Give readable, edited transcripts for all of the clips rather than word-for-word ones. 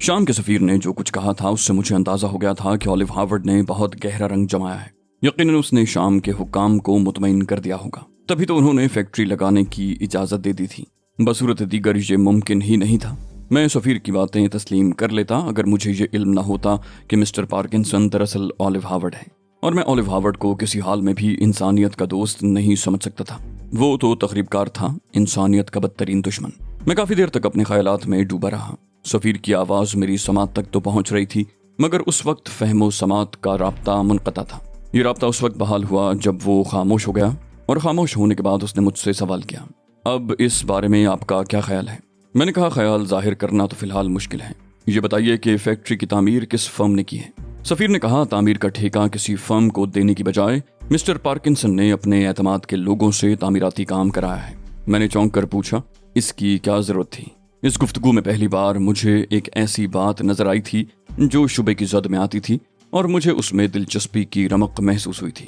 شام کے سفیر نے جو کچھ کہا تھا اس سے مجھے اندازہ ہو گیا تھا کہ اولیو ہارورڈ نے بہت گہرا رنگ جمایا ہے۔ یقیناً اس نے شام کے حکام کو مطمئن کر دیا ہوگا، تبھی تو انہوں نے فیکٹری لگانے کی اجازت دے دی تھی۔ بصورت دیگر یہ ممکن ہی نہیں تھا۔ میں سفیر کی باتیں تسلیم کر لیتا اگر مجھے یہ علم نہ ہوتا کہ مسٹر پارکنسن دراصل اولیو ہارورڈ ہے، اور میں اولیو ہارورڈ کو کسی حال میں بھی انسانیت کا دوست نہیں سمجھ سکتا تھا۔ وہ تو تخریب کار تھا، انسانیت کا بدترین دشمن۔ میں کافی دیر تک اپنے خیالات میں ڈوبا رہا۔ سفیر کی آواز میری سماعت تک تو پہنچ رہی تھی، مگر اس وقت فہم و سماعت کا رابطہ منقطع تھا۔ یہ رابطہ اس وقت بحال ہوا جب وہ خاموش ہو گیا، اور خاموش ہونے کے بعد اس نے مجھ سے سوال کیا، اب اس بارے میں آپ کا کیا خیال ہے؟ میں نے کہا خیال ظاہر کرنا تو فی الحال مشکل ہے، یہ بتائیے کہ فیکٹری کی تعمیر کس فرم نے کی ہے؟ سفیر نے کہا تعمیر کا ٹھیکہ کسی فرم کو دینے کی بجائے مسٹر پارکنسن نے اپنے اعتماد کے لوگوں سے تعمیراتی کام کرایا ہے۔ میں نے چونک کر پوچھا، اس کی کیا ضرورت تھی؟ اس گفتگو میں پہلی بار مجھے ایک ایسی بات نظر آئی تھی جو شبے کی زد میں آتی تھی، اور مجھے اس میں دلچسپی کی رمق محسوس ہوئی تھی۔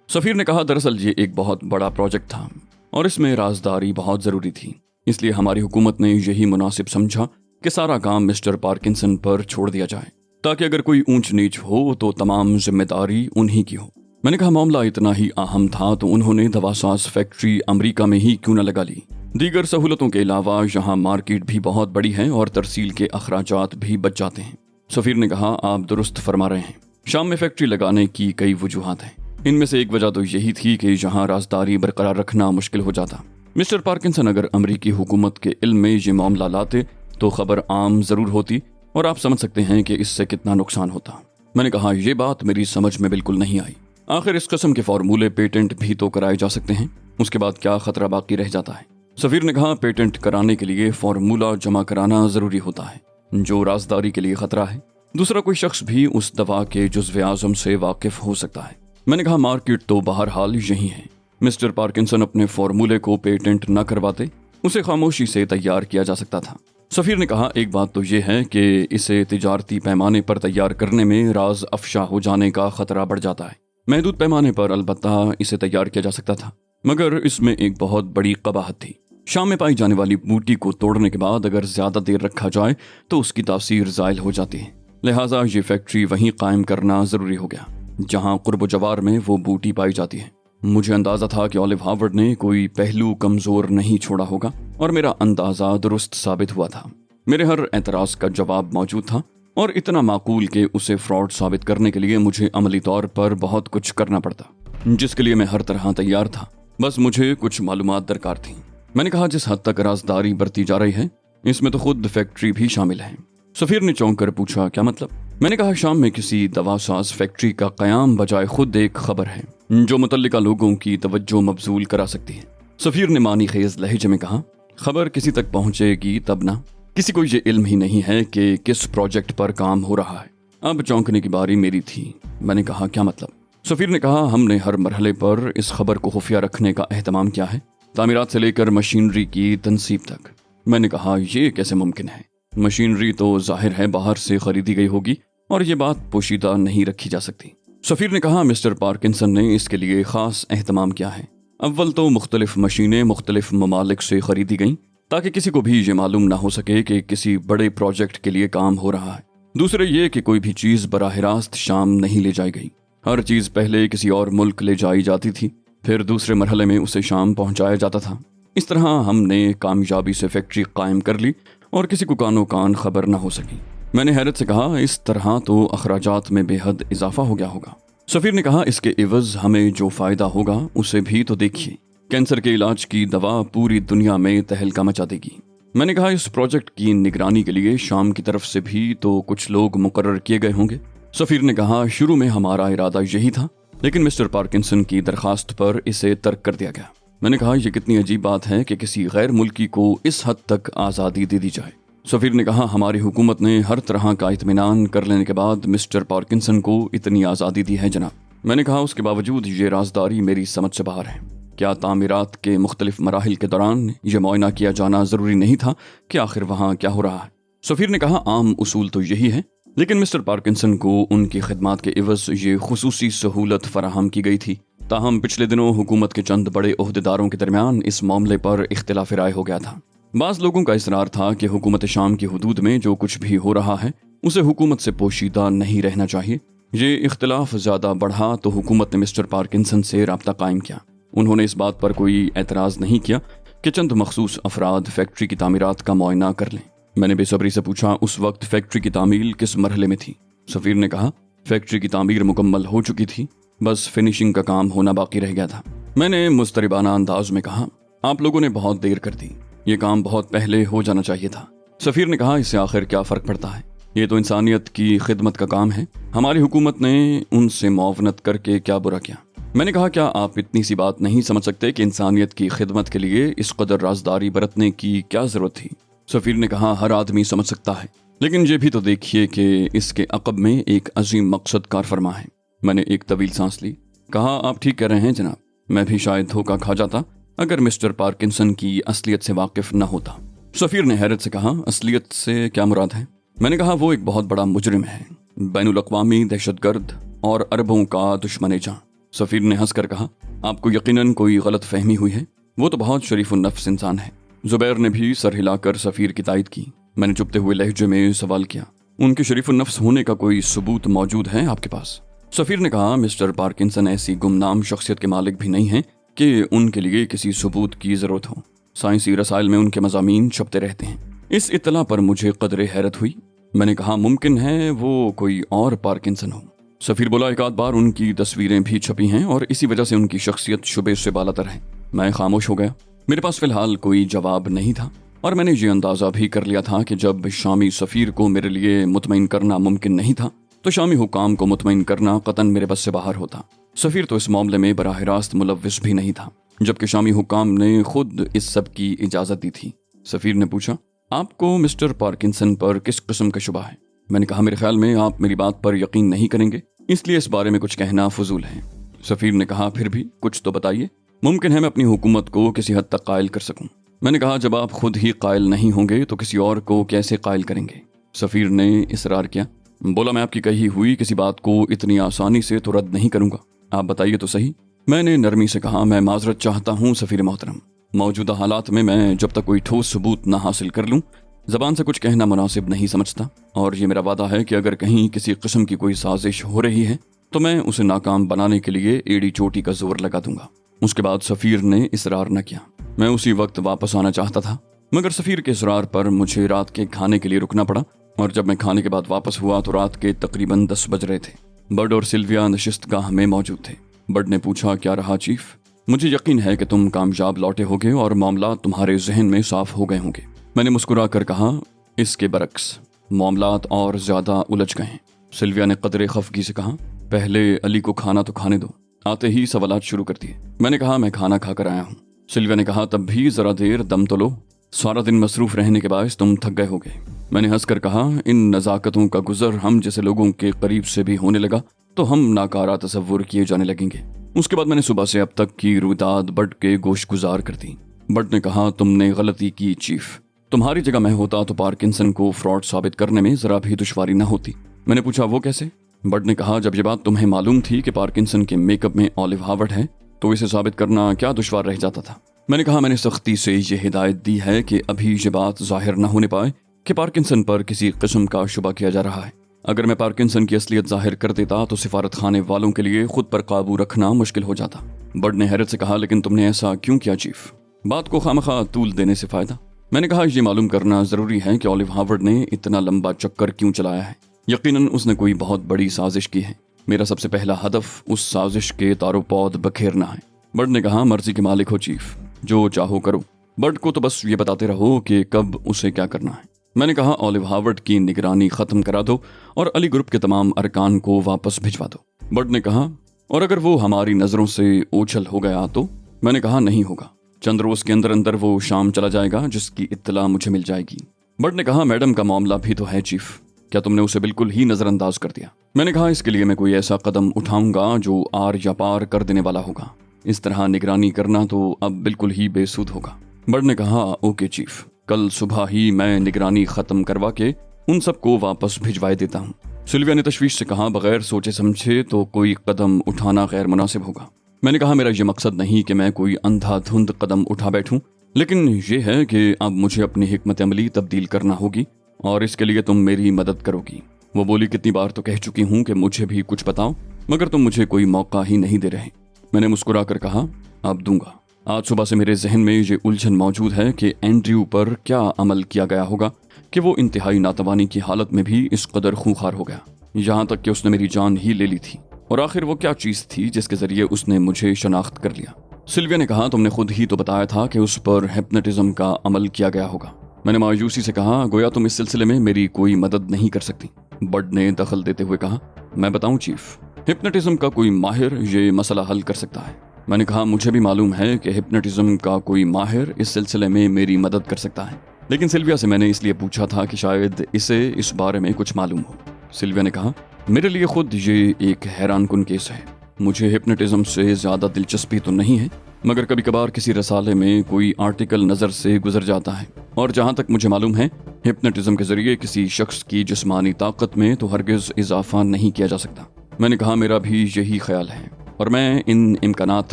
سفیر نے کہا دراصل یہ ایک بہت بڑا پروجیکٹ تھا اور اس میں رازداری بہت ضروری تھی، اس لیے ہماری حکومت نے یہی مناسب سمجھا کہ سارا کام مسٹر پارکنسن پر چھوڑ دیا جائے، تاکہ اگر کوئی اونچ نیچ ہو تو تمام ذمہ داری انہی کی ہو۔ میں نے کہا معاملہ اتنا ہی اہم تھا تو انہوں نے دواساز فیکٹری امریکہ میں ہی کیوں نہ لگا لی؟ دیگر سہولتوں کے علاوہ یہاں مارکیٹ بھی بہت بڑی ہے اور ترسیل کے اخراجات بھی بچ جاتے ہیں۔ سفیر نے کہا آپ درست فرما رہے ہیں، شام میں فیکٹری لگانے کی کئی وجوہات ہیں، ان میں سے ایک وجہ تو یہی تھی کہ یہاں رازداری برقرار رکھنا مشکل ہو جاتا۔ مسٹر پارکنسن اگر امریکی حکومت کے علم میں یہ معاملہ لاتے تو خبر عام ضرور ہوتی، اور آپ سمجھ سکتے ہیں کہ اس سے کتنا نقصان ہوتا۔ میں نے کہا یہ بات میری سمجھ میں بالکل نہیں آئی، آخر اس قسم کے فارمولے پیٹنٹ بھی تو کرائے جا سکتے ہیں، اس کے بعد کیا خطرہ باقی رہ جاتا ہے؟ سفیر نے کہا پیٹنٹ کرانے کے لیے فارمولہ جمع کرانا ضروری ہوتا ہے جو رازداری کے لیے خطرہ ہے، دوسرا کوئی شخص بھی اس دوا کے جزو اعظم سے واقف ہو سکتا ہے۔ میں نے کہا مارکیٹ تو بہرحال یہی ہے، مسٹر پارکنسن اپنے فارمولے کو پیٹنٹ نہ کرواتے اسے خاموشی سے تیار کیا جا سکتا تھا۔ سفیر نے کہا ایک بات تو یہ ہے کہ اسے تجارتی پیمانے پر تیار کرنے میں راز افشا ہو جانے کا خطرہ بڑھ جاتا ہے۔ محدود پیمانے پر البتہ اسے تیار کیا جا سکتا تھا، مگر اس میں ایک بہت بڑی قباحت تھی۔ شام میں پائی جانے والی بوٹی کو توڑنے کے بعد اگر زیادہ دیر رکھا جائے تو اس کی تاثیر زائل ہو جاتی ہے، لہٰذا یہ فیکٹری وہیں قائم کرنا ضروری ہو گیا جہاں قرب و جوار میں وہ بوٹی پائی جاتی ہے۔ مجھے اندازہ تھا کہ اولیو ہارورڈ نے کوئی پہلو کمزور نہیں چھوڑا ہوگا، اور میرا اندازہ درست ثابت ہوا تھا۔ میرے ہر اعتراض کا جواب موجود تھا، اور اتنا معقول کہ اسے فراڈ ثابت کرنے کے لیے مجھے عملی طور پر بہت کچھ کرنا پڑتا، جس کے لیے میں ہر طرح تیار تھا، بس مجھے کچھ معلومات درکار تھیں۔ میں نے کہا جس حد تک رازداری برتی جا رہی ہے اس میں تو خود فیکٹری بھی شامل ہے۔ سفیر نے چونک کر پوچھا کیا مطلب؟ میں نے کہا شام میں کسی دوا ساز فیکٹری کا قیام بجائے خود ایک خبر ہے جو متعلقہ لوگوں کی توجہ مبذول کرا سکتی ہے۔ سفیر نے معنی خیز لہجے میں کہا خبر کسی تک پہنچے گی تب نہ، کسی کو یہ علم ہی نہیں ہے کہ کس پروجیکٹ پر کام ہو رہا ہے۔ اب چونکنے کی باری میری تھی۔ میں نے کہا کیا مطلب؟ سفیر نے کہا ہم نے ہر مرحلے پر اس خبر کو خفیہ رکھنے کا اہتمام کیا ہے، تعمیرات سے لے کر مشینری کی تنصیب تک۔ میں نے کہا یہ کیسے ممکن ہے؟ مشینری تو ظاہر ہے باہر سے خریدی گئی ہوگی اور یہ بات پوشیدہ نہیں رکھی جا سکتی۔ سفیر نے کہا مسٹر پارکنسن نے اس کے لیے خاص اہتمام کیا ہے۔ اول تو مختلف مشینیں مختلف ممالک سے خریدی گئیں تاکہ کسی کو بھی یہ معلوم نہ ہو سکے کہ کسی بڑے پروجیکٹ کے لیے کام ہو رہا ہے۔ دوسرے یہ کہ کوئی بھی چیز براہ راست شام نہیں لے جائی گئی، ہر چیز پہلے کسی اور ملک لے جائی جاتی تھی، پھر دوسرے مرحلے میں اسے شام پہنچایا جاتا تھا۔ اس طرح ہم نے کامیابی سے فیکٹری قائم کر لی اور کسی کو کانو کان خبر نہ ہو سکی۔ میں نے حیرت سے کہا اس طرح تو اخراجات میں بے حد اضافہ ہو گیا ہوگا۔ سفیر نے کہا اس کے عوض ہمیں جو فائدہ ہوگا اسے بھی تو دیکھیے، کینسر کے علاج کی دوا پوری دنیا میں تہلکہ مچا دے گی۔ میں نے کہا اس پروجیکٹ کی نگرانی کے لیے شام کی طرف سے بھی تو کچھ لوگ مقرر کیے گئے ہوں گے۔ سفیر نے کہا شروع میں ہمارا ارادہ یہی تھا، لیکن مسٹر پارکنسن کی درخواست پر اسے ترک کر دیا گیا۔ میں نے کہا یہ کتنی عجیب بات ہے کہ کسی غیر ملکی کو اس حد تک آزادی دے دی جائے۔ سفیر نے کہا ہماری حکومت نے ہر طرح کا اطمینان کر لینے کے بعد مسٹر پارکنسن کو اتنی آزادی دی ہے جناب۔ میں نے کہا اس کے باوجود یہ رازداری میری سمجھ سے باہر ہے۔ کیا تعمیرات کے مختلف مراحل کے دوران یہ معائنہ کیا جانا ضروری نہیں تھا کہ آخر وہاں کیا ہو رہا ہے؟ سفیر نے کہا عام اصول تو یہی ہے، لیکن مسٹر پارکنسن کو ان کی خدمات کے عوض یہ خصوصی سہولت فراہم کی گئی تھی۔ تاہم پچھلے دنوں حکومت کے چند بڑے عہدیداروں کے درمیان اس معاملے پر اختلاف رائے ہو گیا تھا۔ بعض لوگوں کا اصرار تھا کہ حکومت شام کی حدود میں جو کچھ بھی ہو رہا ہے اسے حکومت سے پوشیدہ نہیں رہنا چاہیے۔ یہ اختلاف زیادہ بڑھا تو حکومت نے مسٹر پارکنسن سے رابطہ قائم کیا۔ انہوں نے اس بات پر کوئی اعتراض نہیں کیا کہ چند مخصوص افراد فیکٹری کی تعمیرات کا معائنہ کر لیں۔ میں نے بے صبری سے پوچھا اس وقت فیکٹری کی تعمیل کس مرحلے میں تھی؟ سفیر نے کہا فیکٹری کی تعمیر مکمل ہو چکی تھی، بس فنیشنگ کا کام ہونا باقی رہ گیا تھا۔ میں نے مضطربانہ انداز میں کہا آپ لوگوں نے بہت دیر کر دی، یہ کام بہت پہلے ہو جانا چاہیے تھا۔ سفیر نے کہا اس سے آخر کیا فرق پڑتا ہے، یہ تو انسانیت کی خدمت کا کام ہے، ہماری حکومت نے ان سے معاونت کر کے کیا برا کیا؟ میں نے کہا کیا آپ اتنی سی بات نہیں سمجھ سکتے کہ انسانیت کی خدمت کے لیے اس قدر رازداری برتنے کی کیا ضرورت تھی؟ سفیر نے کہا ہر آدمی سمجھ سکتا ہے، لیکن یہ بھی تو دیکھیے کہ اس کے عقب میں ایک عظیم مقصد کار فرما ہے۔ میں نے ایک طویل سانس لی، کہا آپ ٹھیک کہہ رہے ہیں جناب، میں بھی شاید دھوکہ کھا جاتا اگر مسٹر پارکنسن کی اصلیت سے واقف نہ ہوتا۔ سفیر نے حیرت سے کہا اصلیت سے کیا مراد ہے؟ میں نے کہا وہ ایک بہت بڑا مجرم ہے، بین الاقوامی دہشت گرد اور اربوں کا دشمن جاں۔ سفیر نے ہنس کر کہا آپ کو یقیناً کوئی غلط فہمی ہوئی ہے، وہ تو بہت شریف النفس انسان ہے۔ زبیر نے بھی سر ہلا کر سفیر کی تائید کی۔ میں نے چپتے ہوئے لہجے میں سوال کیا ان کے شریف النفس ہونے کا کوئی ثبوت موجود ہے آپ کے پاس؟ سفیر نے کہا مسٹر پارکنسن ایسی گمنام شخصیت کے مالک بھی نہیں ہیں کہ ان کے لیے کسی ثبوت کی ضرورت ہو، سائنسی رسائل میں ان کے مضامین چھپتے رہتے ہیں۔ اس اطلاع پر مجھے قدرے حیرت ہوئی۔ میں نے کہا ممکن ہے وہ کوئی اور پارکنسن ہو۔ سفیر بولا ایک آدھ بار ان کی تصویریں بھی چھپی ہیں اور اسی وجہ سے ان کی شخصیت شبے سے بالاتر ہے۔ میں خاموش ہو گیا، میرے پاس فی الحال کوئی جواب نہیں تھا، اور میں نے یہ اندازہ بھی کر لیا تھا کہ جب شامی سفیر کو میرے لیے مطمئن کرنا ممکن نہیں تھا تو شامی حکام کو مطمئن کرنا قطعاً میرے بس سے باہر ہوتا۔ سفیر تو اس معاملے میں براہ راست ملوث بھی نہیں تھا، جبکہ شامی حکام نے خود اس سب کی اجازت دی تھی۔ سفیر نے پوچھا آپ کو مسٹر پارکنسن پر کس قسم کا شبہ ہے؟ میں نے کہا میرے خیال میں آپ میری بات پر یقین نہیں کریں گے، اس لیے اس بارے میں کچھ کہنا فضول ہے۔ سفیر نے کہا پھر بھی کچھ تو بتائیے، ممکن ہے میں اپنی حکومت کو کسی حد تک قائل کر سکوں۔ میں نے کہا جب آپ خود ہی قائل نہیں ہوں گے تو کسی اور کو کیسے قائل کریں گے؟ سفیر نے اصرار کیا، بولا میں آپ کی کہی ہوئی کسی بات کو اتنی آسانی سے تو رد نہیں کروں گا، آپ بتائیے تو صحیح۔ میں نے نرمی سے کہا میں معذرت چاہتا ہوں سفیر محترم، موجودہ حالات میں جب تک کوئی ٹھوس ثبوت نہ حاصل کر لوں زبان سے کچھ کہنا مناسب نہیں سمجھتا، اور یہ میرا وعدہ ہے کہ اگر کہیں کسی قسم کی کوئی سازش ہو رہی ہے تو میں اسے ناکام بنانے کے لیے ایڑی چوٹی کا زور لگا دوں گا۔ اس کے بعد سفیر نے اصرار نہ کیا۔ میں اسی وقت واپس آنا چاہتا تھا، مگر سفیر کے اصرار پر مجھے رات کے کھانے کے لیے رکنا پڑا، اور جب میں کھانے کے بعد واپس ہوا تو رات کے تقریباً 10 بج رہے تھے۔ بڈ اور سلویا نشست گاہ میں موجود تھے۔ بڈ نے پوچھا کیا رہا چیف؟ مجھے یقین ہے کہ تم کامیاب لوٹے ہوگے اور معاملات تمہارے ذہن میں صاف ہو گئے ہوں گے۔ میں نے مسکرا کر کہا اس کے برعکس معاملات اور زیادہ الجھ گئے ہیں۔ سلویا نے قدرے خفگی سے کہا پہلے علی کو کھانا تو کھانے دو، آتے ہی سوالات شروع کر دیے۔ میں نے کہا میں کھانا کھا کر آیا ہوں۔ سلویا نے کہا تب بھی ذرا دیر دم تو لو، سارا دن مصروف رہنے کے باعث تم تھک گئے ہوگے۔ میں نے ہنس کر کہا ان نزاکتوں کا گزر ہم جیسے لوگوں کے قریب سے بھی ہونے لگا تو ہم ناکارہ تصور کیے جانے لگیں گے۔ اس کے بعد میں نے صبح سے اب تک کی رویداد بٹ کے گوش گزار کر دی۔ بٹ نے کہا تم نے غلطی کی چیف، تمہاری جگہ میں ہوتا تو پارکنسن کو فراڈ ثابت کرنے میں ذرا بھی دشواری نہ ہوتی۔ میں نے پوچھا وہ کیسے؟ بٹ نے کہا جب یہ بات تمہیں معلوم تھی کہ پارکنسن کے میک اپ میں اولیو ہارورڈ ہے تو اسے ثابت کرنا کیا دشوار رہ جاتا تھا؟ میں نے کہا میں نے سختی سے یہ ہدایت دی ہے کہ ابھی یہ بات ظاہر نہ ہونے پائے کہ پارکنسن پر کسی قسم کا شبہ کیا جا رہا ہے۔ اگر میں پارکنسن کی اصلیت ظاہر کر دیتا تو سفارت خانے والوں کے لیے خود پر قابو رکھنا مشکل ہو جاتا۔ بٹ نے حیرت سے کہا لیکن تم نے ایسا کیوں کیا چیف؟ بات کو خامخواہ طول دینے سے فائدہ۔ میں نے کہا یہ معلوم کرنا ضروری ہے کہ اولیو ہارورڈ نے اتنا لمبا چکر کیوں چلایا ہے۔ یقیناً اس نے کوئی بہت بڑی سازش کی ہے۔ میرا سب سے پہلا ہدف اس سازش کے تارو پود بکھیرنا ہے۔ بٹ نے کہا مرضی کے مالک ہو چیف، جو چاہو کرو، بٹ کو تو بس یہ بتاتے رہو کہ کب اسے کیا کرنا ہے۔ میں نے کہا اولیو ہارورڈ کی نگرانی ختم کرا دو اور علی گروپ کے تمام ارکان کو واپس بھجوا دو۔ بٹ نے کہا اور اگر وہ ہماری نظروں سے اوچھل ہو گیا تو؟ میں نے کہا نہیں ہوگا، چند روز کے اندر اندر وہ شام چلا جائے گا جس کی اطلاع مجھے مل جائے گی۔ بٹ نے کہا میڈم کا معاملہ بھی تو ہے چیف، کیا تم نے اسے بالکل ہی نظر انداز کر دیا؟ میں نے کہا اس کے لیے میں کوئی ایسا قدم اٹھاؤں گا جو آر یا پار کر دینے والا ہوگا، اس طرح نگرانی کرنا تو اب بالکل ہی بے سود ہوگا۔ بٹ نے کہا اوکے چیف، کل صبح ہی میں نگرانی ختم کروا کے ان سب کو واپس بھجوائے دیتا ہوں۔ سلویا نے تشویش سے کہا بغیر سوچے سمجھے تو کوئی قدم اٹھانا غیر مناسب ہوگا۔ میں نے کہا میرا یہ مقصد نہیں کہ میں کوئی اندھا دھند قدم اٹھا بیٹھوں، लेकिन ये है कि अब मुझे अपनी हिकमत अमली तब्दील करना होगी और इसके लिए तुम मेरी मदद करोगी। वो बोली, कितनी बार तो कह चुकी हूँ कि मुझे भी कुछ बताओ, मगर तुम मुझे कोई मौका ही नहीं दे रहे। मैंने मुस्कुरा कर कहा, अब दूंगा। आज सुबह से मेरे जहन में ये उलझन मौजूद है कि एंड्रयू पर क्या अमल किया गया होगा कि वो इंतहाई नातवानी की हालत में भी इस कदर खूंखार हो गया, यहाँ तक कि उसने मेरी जान ही ले ली थी। और आखिर वो क्या चीज़ थी जिसके जरिए उसने मुझे शनाख्त कर लिया? सिल्विया ने कहा, तुमने खुद ही तो बताया था कि उस पर हिप्नोटिज्म का अमल किया गया होगा। मैंने मायूसी से कहा, गोया तुम इस सिलसिले में मेरी कोई मदद नहीं कर सकती। बर्ड ने दखल देते हुए कहा, मैं बताऊं चीफ, हिप्नोटिज्म का कोई माहिर ये मसला हल कर सकता है। मैंने कहा, मुझे भी मालूम है कि हिप्नोटिज्म का कोई माहिर इस सिलसिले में मेरी मदद कर सकता है, लेकिन सिल्विया से मैंने इसलिए पूछा था कि शायद इसे इस बारे में कुछ मालूम हो। सिल्विया ने कहा, मेरे लिए खुद ये एक हैरानकुन केस है। मुझे हिप्नोटिज्म से ज़्यादा दिलचस्पी तो नहीं है, मगर कभी कभार किसी रसाले में कोई आर्टिकल नज़र से गुजर जाता है, और जहाँ तक मुझे मालूम है हिप्नोटिज्म के जरिए किसी शख्स की जिस्मानी ताकत में तो हरगिज़ इजाफा नहीं किया जा सकता। मैंने कहा, मेरा भी यही ख्याल है और मैं इन इम्कानात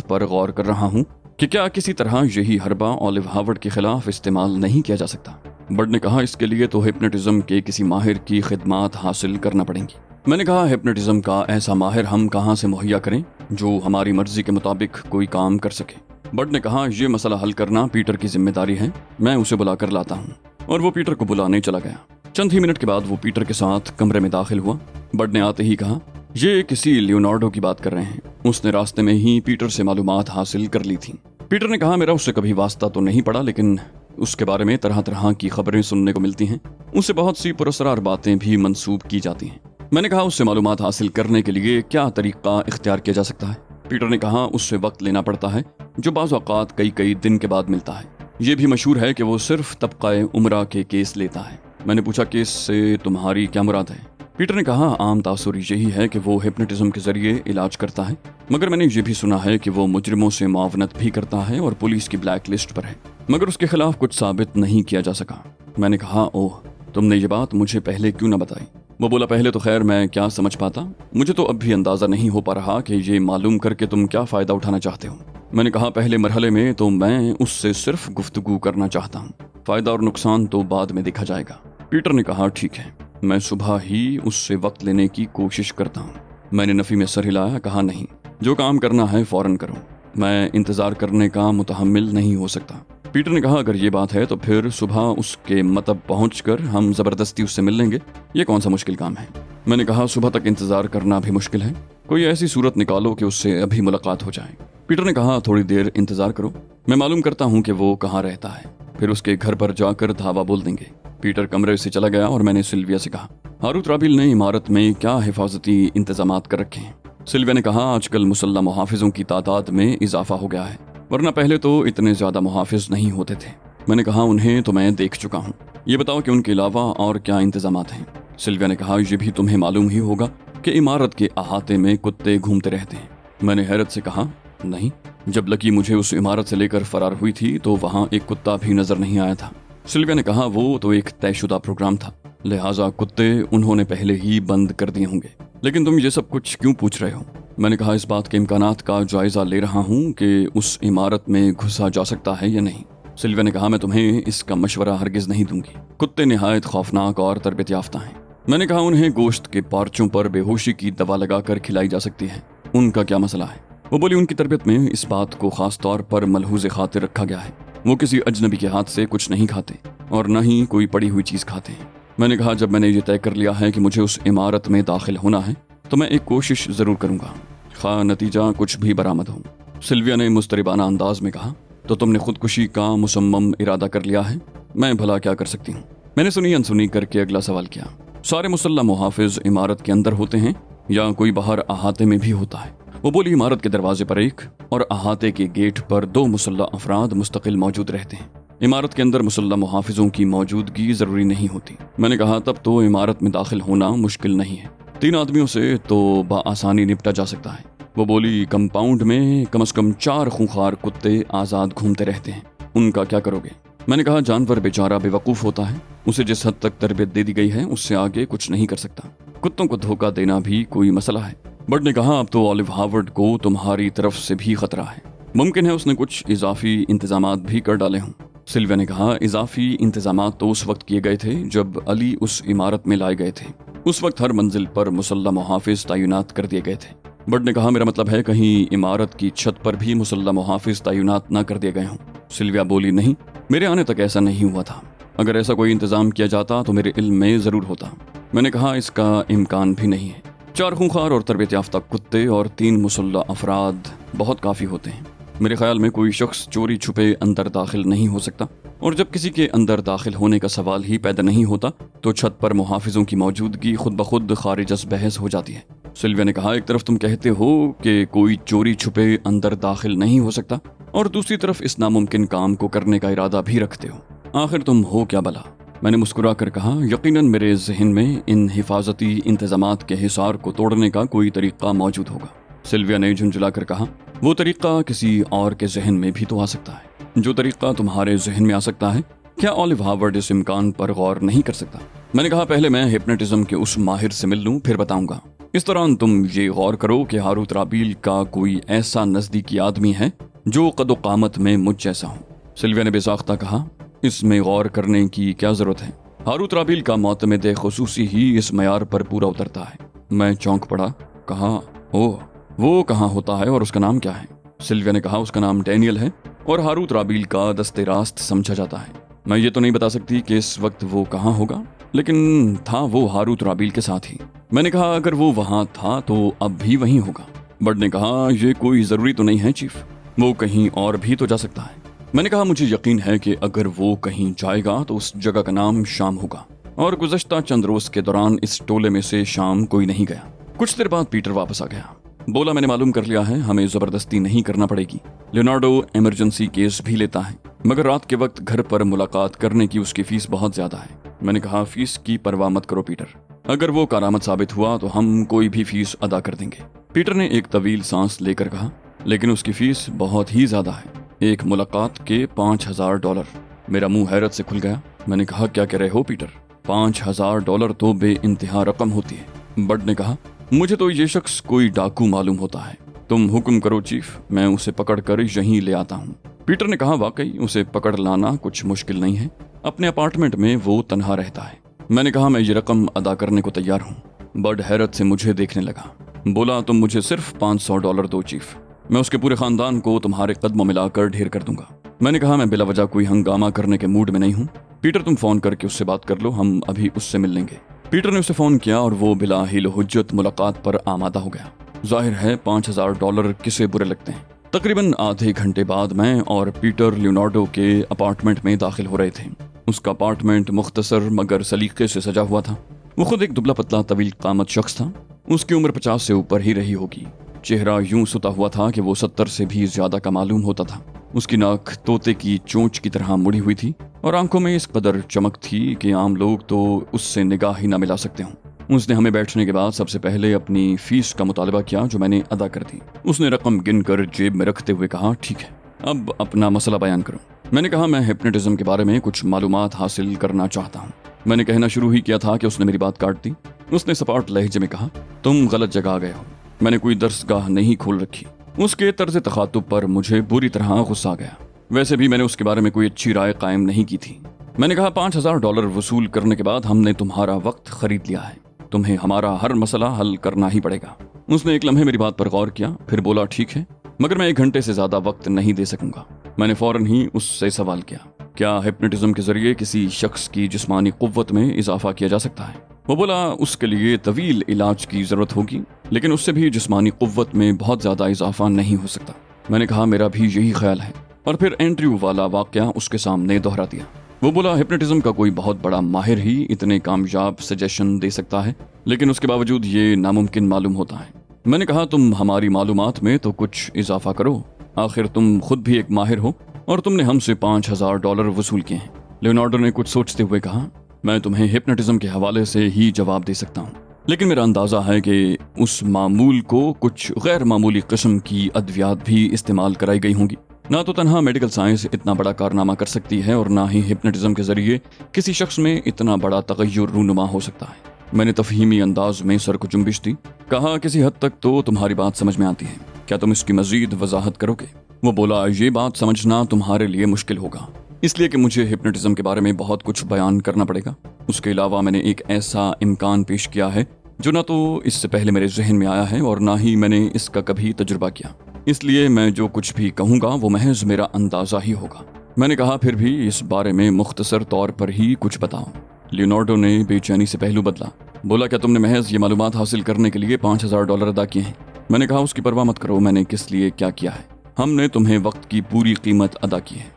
पर गौर कर रहा हूँ कि क्या किसी तरह यही हरबा ओलिव हार्वर्ड के खिलाफ इस्तेमाल नहीं किया जा सकता। बर्ड ने कहा, इसके लिए तो हिप्नोटिज्म के किसी माहिर की खिदमात हासिल करना पड़ेंगी। मैंने कहा, हिप्नोटिज्म का ऐसा माहिर हम कहाँ से मुहैया करें जो हमारी मर्जी के मुताबिक कोई काम कर सके? बर्ड ने कहा, यह मसला हल करना पीटर की जिम्मेदारी है, मैं उसे बुला कर लाता हूँ। और वो पीटर को बुलाने चला गया। चंद ही मिनट के बाद वो पीटर के साथ कमरे में दाखिल हुआ। बर्ड ने आते ही कहा, ये किसी लियोनार्डो की बात कर रहे हैं। उसने रास्ते में ही पीटर से मालूमात हासिल कर ली थी। पीटर ने कहा, मेरा उससे कभी वास्ता तो नहीं पड़ा, लेकिन उसके बारे में तरह तरह की खबरें सुनने को मिलती हैं। उससे बहुत सी पुरस्कार बातें भी मंसूब की जाती हैं। मैंने कहा, उससे मालूमात हासिल करने के लिए क्या तरीका इख्तियार किया जा सकता है? पीटर ने कहा, उससे वक्त लेना पड़ता है जो बाज़ औक़ात कई दिन के बाद मिलता है। ये भी मशहूर है कि वो सिर्फ तबक़ाए उमरा के केस लेता है। मैंने पूछा, केस से तुम्हारी क्या मुराद है? पीटर ने कहा, आम तासुर यही है कि वो हिप्नोटिज्म के जरिए इलाज करता है, मगर मैंने ये भी सुना है कि वो मुजरिमों से मुआवनत भी करता है और पुलिस की ब्लैक लिस्ट पर है, मगर उसके खिलाफ कुछ साबित नहीं किया जा सका। मैंने कहा, ओह, तुमने ये बात मुझे पहले क्यों न बताई? वो बोला, पहले तो खैर मैं क्या समझ पाता, मुझे तो अब भी अंदाज़ा नहीं हो पा रहा कि ये मालूम करके तुम क्या फ़ायदा उठाना चाहते हो। मैंने कहा, पहले मरहले में तो मैं उससे सिर्फ गुफ्तगू करना चाहता हूँ, फ़ायदा और नुकसान तो बाद में देखा जाएगा। पीटर ने कहा, ठीक है, मैं सुबह ही उससे वक्त लेने की कोशिश करता हूँ। मैंने नफ़ी में सर हिलाया, कहा, नहीं, जो काम करना है फ़ौरन करो, मैं इंतज़ार करने का मुतहम्मिल नहीं हो सकता। पीटर ने कहा, अगर ये बात है तो फिर सुबह उसके मतब पहुंचकर हम ज़बरदस्ती उससे मिल लेंगे, ये कौन सा मुश्किल काम है? मैंने कहा, सुबह तक इंतज़ार करना भी मुश्किल है, कोई ऐसी सूरत निकालो कि उससे अभी मुलाकात हो जाए। पीटर ने कहा, थोड़ी देर इंतज़ार करो, मैं मालूम करता हूँ कि वो कहाँ रहता है, फिर उसके घर पर जाकर धावा बोल देंगे। पीटर कमरे से चला गया और मैंने सिल्विया से कहा, हारूत राबिल ने इमारत में क्या हिफाजती इंतजामात कर रखे हैं? सिल्विया ने कहा, आजकल मुसल्लह मुहाफिजों की तादाद में इजाफा हो गया है, वरना पहले तो इतने ज़्यादा मुहाफिज नहीं होते थे। मैंने कहा, उन्हें तो मैं देख चुका हूँ, ये बताओ कि उनके अलावा और क्या इंतजामात हैं? सिल्विया ने कहा, ये भी तुम्हें मालूम ही होगा कि इमारत के अहाते में कुत्ते घूमते रहते हैं। मैंने हैरत से कहा, नहीं, जब लकी मुझे उस इमारत से लेकर फरार हुई थी तो वहाँ एक कुत्ता भी नजर नहीं आया था। सिल्विया ने कहा, वो तो एक तयशुदा प्रोग्राम था, लिहाजा कुत्ते उन्होंने पहले ही बंद कर दिए होंगे, लेकिन तुम ये सब कुछ क्यों पूछ रहे हो? मैंने कहा, इस बात के इम्कानात का जायजा ले रहा हूँ कि उस इमारत में घुसा जा सकता है या नहीं। सिल्विया ने कहा, मैं तुम्हें इसका मशवरा हरगिज नहीं दूंगी, कुत्ते निहायत खौफनाक और तरबियत याफ्ता हैं। मैंने कहा, उन्हें गोश्त के पार्चों पर बेहोशी की दवा लगाकर खिलाई जा सकती है, उनका क्या मसला है? वो बोली, उनकी तरबियत में इस बात को खास तौर पर मलहूज़ खातिर रखा गया है, वो किसी अजनबी के हाथ से कुछ नहीं खाते और न ही कोई पड़ी हुई चीज़ खाते हैं। मैंने कहा, जब मैंने ये तय कर लिया है कि मुझे उस इमारत में दाखिल होना है तो मैं एक कोशिश ज़रूर करूँगा, खा नतीजा कुछ भी बरामद हो। सिल्विया ने मुस्तरिबाना अंदाज में कहा, तो तुमने खुदकुशी का मुसम्मम इरादा कर लिया है? मैं भला क्या कर सकती हूँ? मैंने सुनी अनसुनी करके अगला सवाल किया, सारे मुसल्लह मुहाफिज इमारत के अंदर होते हैं या कोई बाहर अहाते में भी होता है? वो बोली, इमारत के दरवाजे पर एक और अहाते के गेट पर 2 मुसल्लह अफराद मुस्तकिल मौजूद रहते हैं। इमारत के अंदर मुसल्लह मुहाफिजों की मौजूदगी जरूरी नहीं होती। मैंने कहा, तब तो इमारत में दाखिल होना मुश्किल नहीं है, 3 आदमियों से तो बआसानी निपटा जा सकता है। वो बोली, कंपाउंड में कम से कम 4 खूंखार कुत्ते आज़ाद घूमते रहते हैं, उनका क्या करोगे? मैंने कहा, जानवर बेचारा बेवकूफ़ होता है, उसे जिस हद तक तरबियत दे दी गई है उससे आगे कुछ नहीं कर सकता, कुत्तों को धोखा देना भी कोई मसला है। बर्ड ने कहा, अब तो ओलिव हार्वर्ड को तुम्हारी तरफ से भी खतरा है, मुमकिन है उसने कुछ इजाफी इंतजामात भी कर डाले हों। सिल्विया ने कहा, इजाफी इंतजामात तो उस वक्त किए गए थे जब अली उस इमारत में लाए गए थे। उस वक्त हर मंजिल पर मुसल्लह मुहाफिज तैनात कर दिए गए थे। बट ने कहा, मेरा मतलब है कहीं इमारत की छत पर भी मुसल्लह मुहाफिज तैनात न कर दिए गए हों। सिल्विया बोली, नहीं, मेरे आने तक ऐसा नहीं हुआ था। अगर ऐसा कोई इंतजाम किया जाता तो मेरे इल्म में ज़रूर होता। मैंने कहा, इसका इम्कान भी नहीं है। 4 खूंखार और तरबियत याफ्ता कुत्ते और 3 मुसल्लह अफराद बहुत काफ़ी होते हैं। मेरे ख्याल में कोई शख्स चोरी छुपे अंदर दाखिल नहीं हो सकता, और जब किसी के अंदर दाखिल होने का सवाल ही पैदा नहीं होता तो छत पर मुहाफिजों की मौजूदगी खुद ब खुद खारिज अस बहस हो जाती है। सिल्विया ने कहा, एक तरफ तुम कहते हो कि कोई चोरी छुपे अंदर दाखिल नहीं हो सकता, और दूसरी तरफ इस नामुमकिन काम को करने का इरादा भी रखते हो। आखिर तुम हो क्या भला? मैंने मुस्कुरा कर कहा, यकीनन मेरे जहन में इन हिफाजती इंतजामात के हिसार को तोड़ने का कोई तरीका मौजूद होगा। सिल्विया ने झुंझुला कर कहा, वो तरीका किसी और के जहन में भी तो आ सकता है। जो तरीका तुम्हारे जहन में आ सकता है, क्या ऑलिव हार्वर्ड इस इम्कान पर गौर नहीं कर सकता? मैंने कहा, पहले मैं हिप्नोटिज्म के उस माहिर से मिल लूं, फिर बताऊंगा। इस दौरान तुम ये गौर करो कि हारूत राबील का कोई ऐसा नजदीकी आदमी है जो कदो कामत में मुझ जैसा हो। सिल्विया ने बेसाख्ता कहा, इसमें गौर करने की क्या जरूरत है? हारूत राबील का मोतमिद खुसूसी ही इस मयार पर पूरा उतरता है। मैं चौंक पड़ा, कहा, ओह, वो कहाँ होता है और उसका नाम क्या है? सिल्विया ने कहा, उसका नाम डैनियल है और हारूत राबील का दस्ते रास्त समझा जाता है। मैं ये तो नहीं बता सकती कि इस वक्त वो कहाँ होगा, लेकिन था वो हारूत राबील के साथ ही। मैंने कहा, अगर वो वहाँ था तो अब भी वहीं होगा। बर्ड ने कहा, ये कोई ज़रूरी तो नहीं है चीफ, वो कहीं और भी तो जा सकता है। मैंने कहा, मुझे यकीन है कि अगर वो कहीं जाएगा तो उस जगह का नाम शाम होगा, और गुज़श्ता चंद रोज़ के दौरान इस टोले में से शाम कोई नहीं गया। कुछ देर बाद पीटर वापस आ गया। बोला, मैंने मालूम कर लिया है, हमें ज़बरदस्ती नहीं करना पड़ेगी। लियोनार्डो इमरजेंसी केस भी लेता है, मगर रात के वक्त घर पर मुलाकात करने की उसकी फीस बहुत ज़्यादा है। मैंने कहा, फीस की परवाह मत करो पीटर, अगर वो कारामद साबित हुआ तो हम कोई भी फीस अदा कर देंगे। पीटर ने एक तवील सांस लेकर कहा, लेकिन उसकी फीस बहुत ही ज़्यादा है, एक मुलाकात के $5000। मेरा मुंह हैरत से खुल गया। मैंने कहा, क्या कह रहे हो पीटर? $5000 तो बेइंतहा रकम होती है। बर्ड ने कहा, मुझे तो ये शख्स कोई डाकू मालूम होता है। तुम हुक्म करो चीफ, मैं उसे पकड़ कर यहीं ले आता हूँ। पीटर ने कहा, वाकई उसे पकड़ लाना कुछ मुश्किल नहीं है, अपने अपार्टमेंट में वो तन्हा रहता है। मैंने कहा, मैं ये रकम अदा करने को तैयार हूँ। बर्ड हैरत से मुझे देखने लगा। बोला, तुम मुझे सिर्फ $500 दो चीफ, मैं उसके पूरे खानदान को तुम्हारे कदमों में लाकर ढेर कर दूंगा। मैंने कहा, मैं बिला वजह कोई हंगामा करने के मूड में नहीं हूँ। पीटर, तुम फोन करके उससे बात कर लो, हम अभी उससे मिल लेंगे। पीटर ने उसे फोन किया और वो बिला हिल हुज्जत मुलाकात पर आमादा हो गया। जाहिर है $5000 किसे बुरे लगते हैं। तकरीबन आधे घंटे बाद मैं और पीटर लियोनार्डो के अपार्टमेंट में दाखिल हो रहे थे। उसका अपार्टमेंट मुख्तसर मगर सलीके से सजा हुआ था। वो खुद एक दुबला पतला तवील कामत शख्स था। उसकी उम्र 50 से ऊपर ही रही होगी। चेहरा यूं सुता हुआ था कि वो 70 से भी ज्यादा का मालूम होता था। उसकी नाक तोते की चोंच की तरह मुड़ी हुई थी और आंखों में इस कदर चमक थी कि आम लोग तो उससे निगाह ही न मिला सकते हों। उसने हमें बैठने के बाद सबसे पहले अपनी फीस का मुतालबा किया, जो मैंने अदा कर दी। उसने रकम गिनकर जेब में रखते हुए कहा, ठीक है, अब अपना मसला बयान करो। मैंने कहा, मैं हिप्नोटिज्म के बारे में कुछ मालूमात हासिल करना चाहता हूँ। मैंने कहना शुरू ही किया था कि उसने मेरी बात काट दी। उसने सपाट लहजे में कहा, तुम गलत जगह आ गए हो, मैंने कोई दरसगाह नहीं खोल रखी। उसके तर्ज तखातुब पर मुझे बुरी तरह गुस्सा आ गया। वैसे भी मैंने उसके बारे में कोई अच्छी राय कायम नहीं की थी। मैंने कहा, $5000 वसूल करने के बाद हमने तुम्हारा वक्त खरीद लिया है, तुम्हें हमारा हर मसला हल करना ही पड़ेगा। उसने एक लम्हे मेरी बात पर गौर किया, फिर बोला, ठीक है, मगर मैं 1 घंटे से ज्यादा वक्त नहीं दे सकूंगा। मैंने फौरन ही उससे सवाल किया, क्या हिप्नोटिज्म के जरिए किसी शख्स की जिस्मानी कुव्वत में इजाफा किया जा सकता है? वो बोला, उसके लिए तवील इलाज की जरूरत होगी, लेकिन उससे भी जिस्मानी कुव्वत में बहुत ज्यादा इजाफा नहीं हो सकता। मैंने कहा, मेरा भी यही ख्याल है, और फिर एंड्रयू वाला वाकया उसके सामने दोहरा दिया। वो बोला, हिप्नोटिज्म का कोई बहुत बड़ा माहिर ही इतने कामयाब सजेशन दे सकता है, लेकिन उसके बावजूद ये नामुमकिन मालूम होता है। मैंने कहा, तुम हमारी मालूमात में तो कुछ इजाफा करो, आखिर तुम खुद भी एक माहिर हो और तुमने हमसे $5000 वसूल किए हैं। लियोनार्डो ने कुछ सोचते हुए कहा, मैं तुम्हें हिप्नोटिज्म के हवाले से ही जवाब दे सकता हूँ, लेकिन मेरा अंदाजा है कि उस मामूल को कुछ गैर मामूली किस्म की अद्वियात भी इस्तेमाल कराई गई होंगी। ना तो तन्हा मेडिकल साइंस इतना बड़ा कारनामा कर सकती है और ना ही हिप्नोटिज्म के जरिए किसी शख्स में इतना बड़ा तगय्युर रूनुमा हो सकता है। मैंने तफहीमी अंदाज में सर को जुम्बिश दी। कहा, किसी हद तक तो तुम्हारी बात समझ में आती है, क्या तुम इसकी मजीद वजाहत करोगे? वो बोला, ये बात समझना तुम्हारे लिए मुश्किल होगा, اس لیے کہ مجھے ہپنوٹزم کے بارے میں بہت کچھ بیان کرنا پڑے گا۔ اس کے علاوہ میں نے ایک ایسا امکان پیش کیا ہے جو نہ تو اس سے پہلے میرے ذہن میں آیا ہے اور نہ ہی میں نے اس کا کبھی تجربہ کیا، اس لیے میں جو کچھ بھی کہوں گا وہ محض میرا اندازہ ہی ہوگا۔ میں نے کہا، پھر بھی اس بارے میں مختصر طور پر ہی کچھ بتاؤ۔ لیونارڈو نے بے چینی سے پہلو بدلا۔ بولا، کیا تم نے محض یہ معلومات حاصل کرنے کے لیے $5000 ادا کیے ہیں؟ میں نے کہا، اس کی پرواہ مت کرو، میں نے کس لیے کیا کیا ہے۔ ہم نے تمہیں وقت کی پوری قیمت ادا کی ہے۔